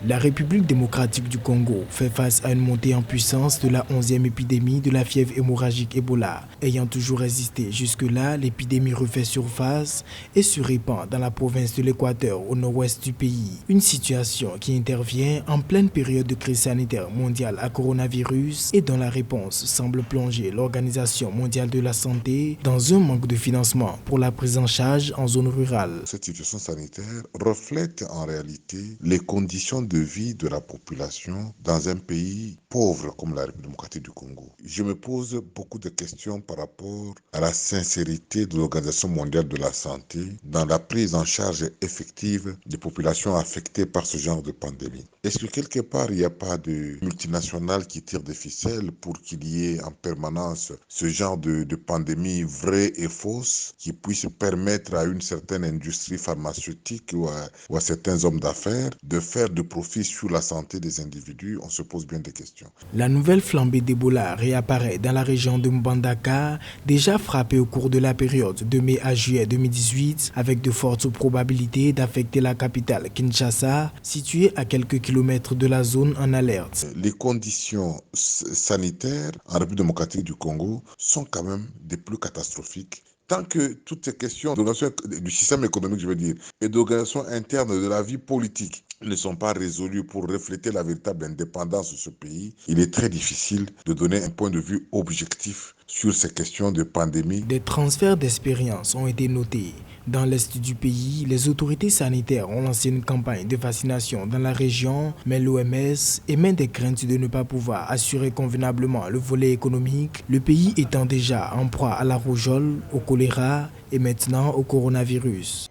La République démocratique du Congo fait face à une montée en puissance de la 11e épidémie de la fièvre hémorragique Ebola. Ayant toujours résisté jusque-là, l'épidémie refait surface et se répand dans la province de l'Équateur au nord-ouest du pays. Une situation qui intervient en pleine période de crise sanitaire mondiale à coronavirus et dont la réponse semble plonger l'Organisation mondiale de la santé dans un manque de financement pour la prise en charge en zone rurale. Cette situation sanitaire reflète en réalité les conditions de vie de la population dans un pays pauvre comme la République démocratique du Congo. Je me pose beaucoup de questions par rapport à la sincérité de l'Organisation mondiale de la santé dans la prise en charge effective des populations affectées par ce genre de pandémie. Est-ce que quelque part il n'y a pas de multinationales qui tirent des ficelles pour qu'il y ait en permanence ce genre de pandémie vraie et fausse qui puisse permettre à une certaine industrie pharmaceutique ou à certains hommes d'affaires de faire de profit sur la santé des individus? On se pose bien des questions. La nouvelle flambée d'Ebola réapparaît dans la région de Mbandaka, déjà frappée au cours de la période de mai à juillet 2018, avec de fortes probabilités d'affecter la capitale Kinshasa, située à quelques kilomètres de la zone en alerte. Les conditions sanitaires en République démocratique du Congo sont quand même des plus catastrophiques. Tant que toutes ces questions du système économique, je veux dire, et d'organisation interne de la vie politique ne sont pas résolues pour refléter la véritable indépendance de ce pays, il est très difficile de donner un point de vue objectif sur ces questions de pandémie. Des transferts d'expérience ont été notés. Dans l'est du pays, les autorités sanitaires ont lancé une campagne de vaccination dans la région, mais l'OMS émet des craintes de ne pas pouvoir assurer convenablement le volet économique, le pays étant déjà en proie à la rougeole, au choléra et maintenant au coronavirus.